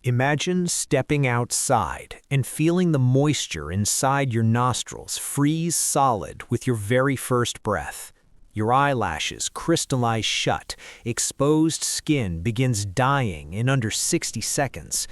Imagine stepping outside and feeling the moisture inside your nostrils freeze solid with your very first breath. Your eyelashes crystallize shut, exposed skin begins dying in under 60 seconds.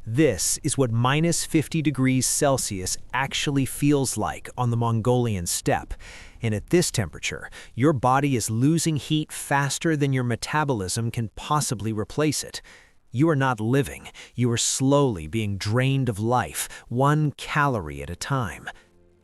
This is what minus 50 degrees Celsius actually feels like on the Mongolian steppe. And at this temperature, your body is losing heat faster than your metabolism can possibly replace it. You are not living, you are slowly being drained of life, 1 calorie at a time.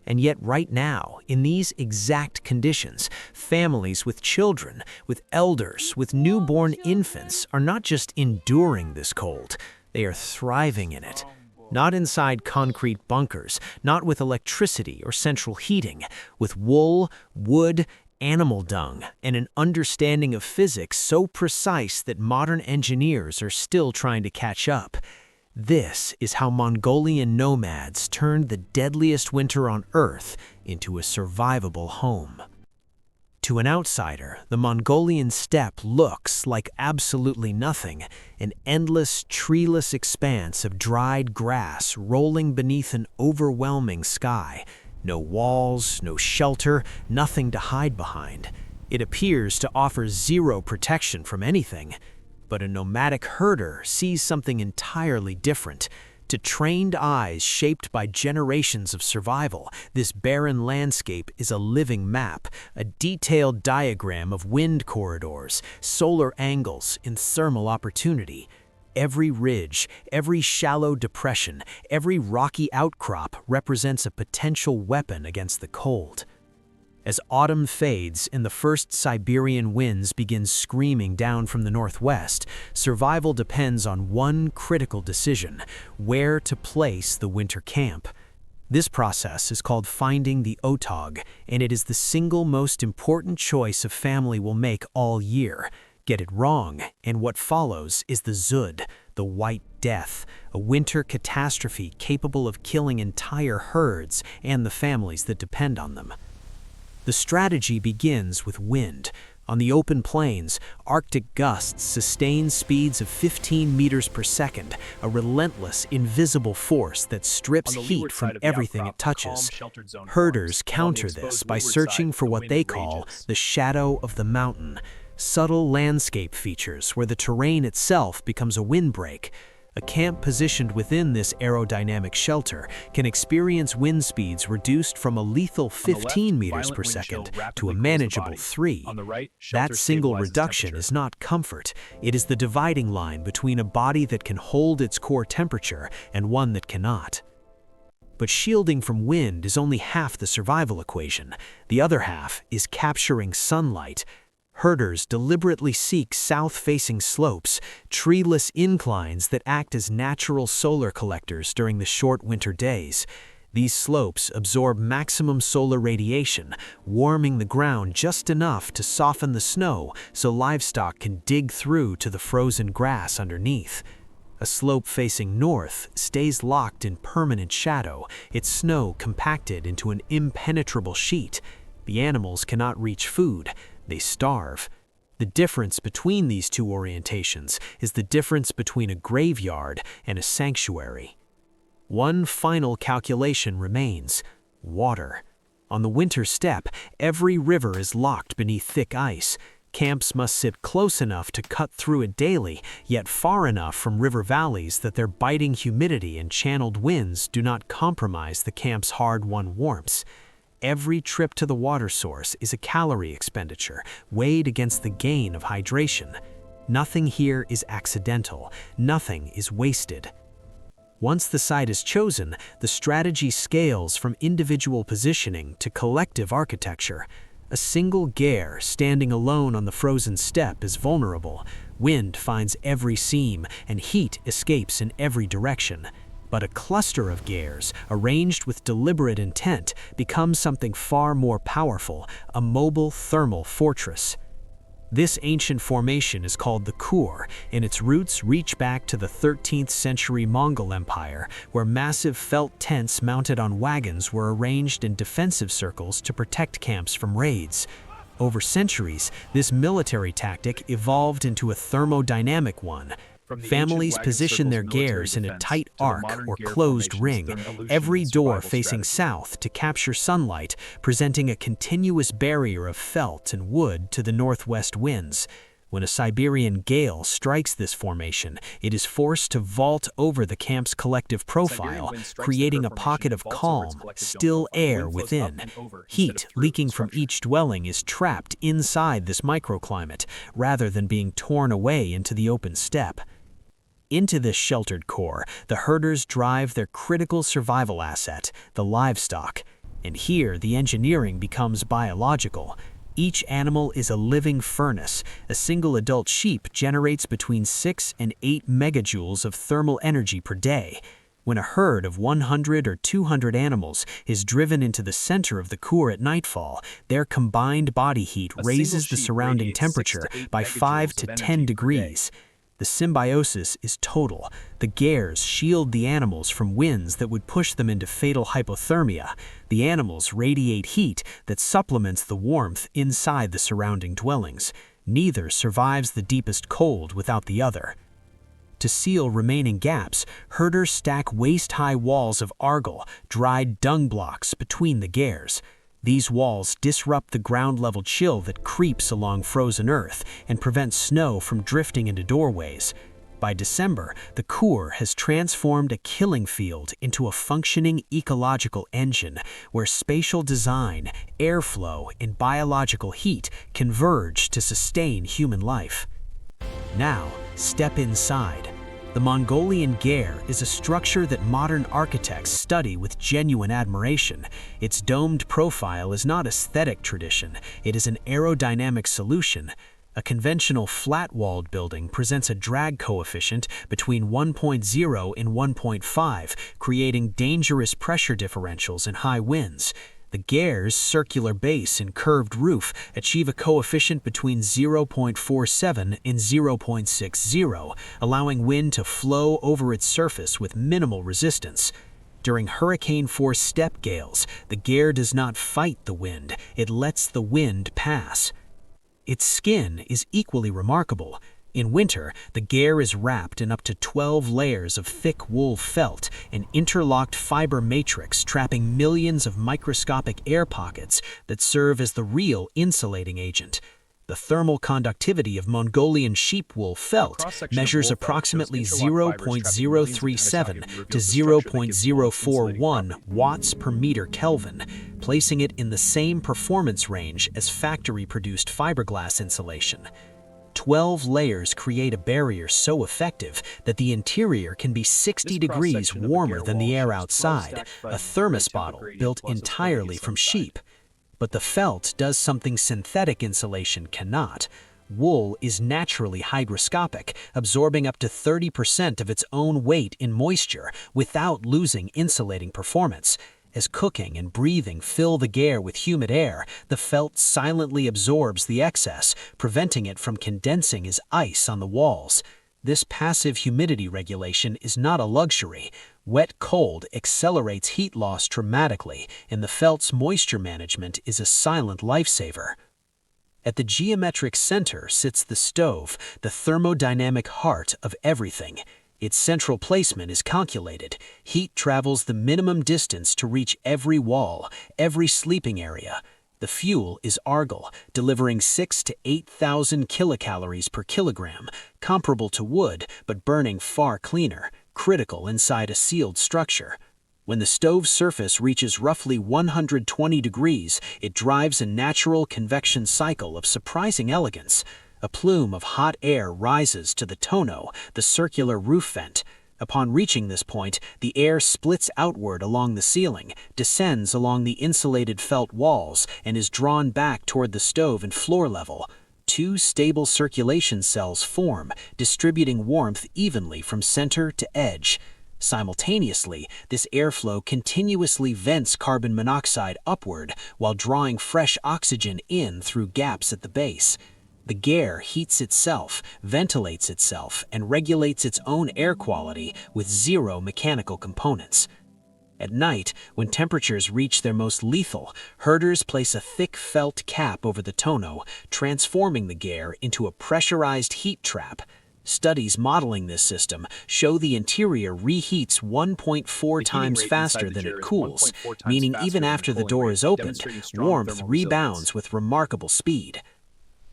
And yet right now, in these exact conditions, families with children, with elders, with newborn infants are not just enduring this cold, they are thriving in it. Not inside concrete bunkers, not with electricity or central heating, with wool, wood, animal dung, and an understanding of physics so precise that modern engineers are still trying to catch up. This is how Mongolian nomads turned the deadliest winter on Earth into a survivable home. To an outsider, the Mongolian steppe looks like absolutely nothing, an endless, treeless expanse of dried grass rolling beneath an overwhelming sky. No walls, no shelter, nothing to hide behind. It appears to offer zero protection from anything. But a nomadic herder sees something entirely different. To trained eyes shaped by generations of survival, this barren landscape is a living map, a detailed diagram of wind corridors, solar angles, and thermal opportunity. Every ridge, every shallow depression, every rocky outcrop represents a potential weapon against the cold. As autumn fades and the first Siberian winds begin screaming down from the northwest, survival depends on one critical decision: where to place the winter camp. This process is called finding the otog, and it is the single most important choice a family will make all year. Get it wrong, and what follows is the Zud, the White Death, a winter catastrophe capable of killing entire herds and the families that depend on them. The strategy begins with wind. On the open plains, Arctic gusts sustain speeds of 15 meters per second, a relentless, invisible force that strips heat from everything it touches. Herders counter this by searching for what they call the shadow of the mountain, subtle landscape features where the terrain itself becomes a windbreak. A camp positioned within this aerodynamic shelter can experience wind speeds reduced from a lethal 15 meters per second to a manageable 3. That single reduction is not comfort, it is the dividing line between a body that can hold its core temperature and one that cannot. But shielding from wind is only half the survival equation. The other half is capturing sunlight. Herders deliberately seek south-facing slopes, treeless inclines that act as natural solar collectors during the short winter days. These slopes absorb maximum solar radiation, warming the ground just enough to soften the snow so livestock can dig through to the frozen grass underneath. A slope facing north stays locked in permanent shadow, its snow compacted into an impenetrable sheet. The animals cannot reach food. They starve. The difference between these two orientations is the difference between a graveyard and a sanctuary. One final calculation remains: water. On the winter steppe, every river is locked beneath thick ice. Camps must sit close enough to cut through it daily, yet far enough from river valleys that their biting humidity and channeled winds do not compromise the camp's hard-won warmth. Every trip to the water source is a calorie expenditure, weighed against the gain of hydration. Nothing here is accidental, nothing is wasted. Once the site is chosen, the strategy scales from individual positioning to collective architecture. A single Ger standing alone on the frozen steppe is vulnerable. Wind finds every seam, and heat escapes in every direction. But a cluster of Gers, arranged with deliberate intent, becomes something far more powerful, a mobile thermal fortress. This ancient formation is called the Kur, and its roots reach back to the 13th century Mongol Empire, where massive felt tents mounted on wagons were arranged in defensive circles to protect camps from raids. Over centuries, this military tactic evolved into a thermodynamic one. Families position their Gers in a tight arc or closed ring, every door facing south to capture sunlight, presenting a continuous barrier of felt and wood to the northwest winds. When a Siberian gale strikes this formation, it is forced to vault over the camp's collective profile, creating a pocket of calm, still air within. Heat leaking from each dwelling is trapped inside this microclimate, rather than being torn away into the open steppe. Into this sheltered core, the herders drive their critical survival asset, the livestock. And here, the engineering becomes biological. Each animal is a living furnace. A single adult sheep generates between 6 and 8 megajoules of thermal energy per day. When a herd of 100 or 200 animals is driven into the center of the core at nightfall, their combined body heat raises the surrounding temperature by 5 to 10 degrees. The symbiosis is total. The Gers shield the animals from winds that would push them into fatal hypothermia. The animals radiate heat that supplements the warmth inside the surrounding dwellings. Neither survives the deepest cold without the other. To seal remaining gaps, herders stack waist-high walls of argil, dried dung blocks, between the Gers. These walls disrupt the ground-level chill that creeps along frozen earth and prevent snow from drifting into doorways. By December, the core has transformed a killing field into a functioning ecological engine where spatial design, airflow, and biological heat converge to sustain human life. Now, step inside. The Mongolian Ger is a structure that modern architects study with genuine admiration. Its domed profile is not aesthetic tradition, it is an aerodynamic solution. A conventional flat-walled building presents a drag coefficient between 1.0 and 1.5, creating dangerous pressure differentials in high winds. The Gers' circular base and curved roof achieve a coefficient between 0.47 and 0.60, allowing wind to flow over its surface with minimal resistance. During hurricane-force steppe gales, the Ger does not fight the wind, it lets the wind pass. Its skin is equally remarkable. In winter, the Ger is wrapped in up to 12 layers of thick wool felt, an interlocked fiber matrix trapping millions of microscopic air pockets that serve as the real insulating agent. The thermal conductivity of Mongolian sheep wool felt measures approximately 0.037 to 0.041 watts per meter Kelvin, placing it in the same performance range as factory-produced fiberglass insulation. 12 layers create a barrier so effective that the interior can be 60 degrees warmer than the air outside, a thermos bottle built entirely from sheep. But the felt does something synthetic insulation cannot. Wool is naturally hygroscopic, absorbing up to 30% of its own weight in moisture without losing insulating performance. As cooking and breathing fill the Ger with humid air, the felt silently absorbs the excess, preventing it from condensing as ice on the walls. This passive humidity regulation is not a luxury. Wet cold accelerates heat loss dramatically, and the felt's moisture management is a silent lifesaver. At the geometric center sits the stove, the thermodynamic heart of everything. Its central placement is calculated. Heat travels the minimum distance to reach every wall, every sleeping area. The fuel is argil, delivering 6,000 to 8,000 kilocalories per kilogram, comparable to wood but burning far cleaner, critical inside a sealed structure. When the stove's surface reaches roughly 120 degrees, it drives a natural convection cycle of surprising elegance. A plume of hot air rises to the tonneau, the circular roof vent. Upon reaching this point, the air splits outward along the ceiling, descends along the insulated felt walls, and is drawn back toward the stove and floor level. 2 stable circulation cells form, distributing warmth evenly from center to edge. Simultaneously, this airflow continuously vents carbon monoxide upward while drawing fresh oxygen in through gaps at the base. The Ger heats itself, ventilates itself, and regulates its own air quality with 0 mechanical components. At night, when temperatures reach their most lethal, herders place a thick felt cap over the tonneau, transforming the Ger into a pressurized heat trap. Studies modeling this system show the interior reheats 1.4 times faster than it cools, meaning even after the door is opened, warmth rebounds with remarkable speed.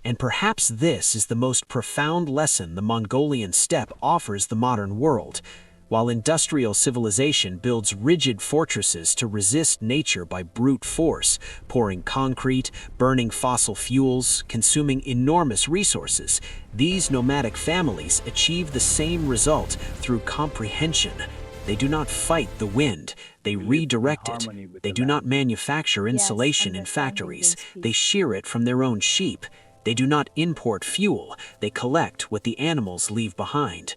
And perhaps this is the most profound lesson the Mongolian steppe offers the modern world. While industrial civilization builds rigid fortresses to resist nature by brute force, pouring concrete, burning fossil fuels, consuming enormous resources, these nomadic families achieve the same result through comprehension. They do not fight the wind, they redirect it. They do not manufacture insulation in factories, they shear it from their own sheep. They do not import fuel, they collect what the animals leave behind.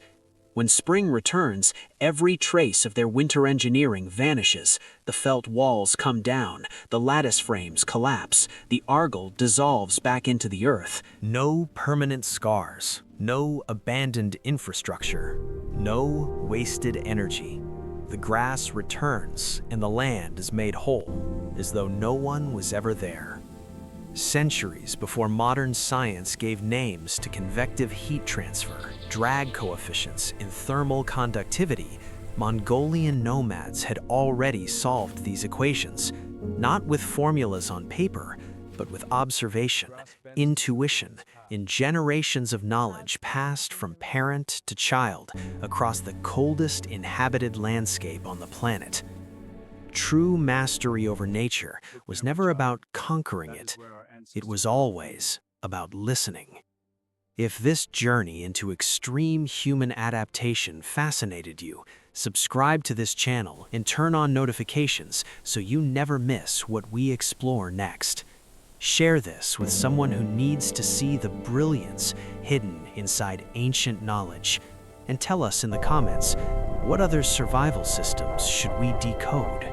When spring returns, every trace of their winter engineering vanishes. The felt walls come down, the lattice frames collapse, the argil dissolves back into the earth. No permanent scars, no abandoned infrastructure, no wasted energy. The grass returns and the land is made whole, as though no one was ever there. Centuries before modern science gave names to convective heat transfer, drag coefficients, and thermal conductivity, Mongolian nomads had already solved these equations, not with formulas on paper, but with observation, intuition, and generations of knowledge passed from parent to child across the coldest inhabited landscape on the planet. True mastery over nature was never about conquering it. It was always about listening. If this journey into extreme human adaptation fascinated you, subscribe to this channel and turn on notifications so you never miss what we explore next. Share this with someone who needs to see the brilliance hidden inside ancient knowledge. And tell us in the comments, what other survival systems should we decode?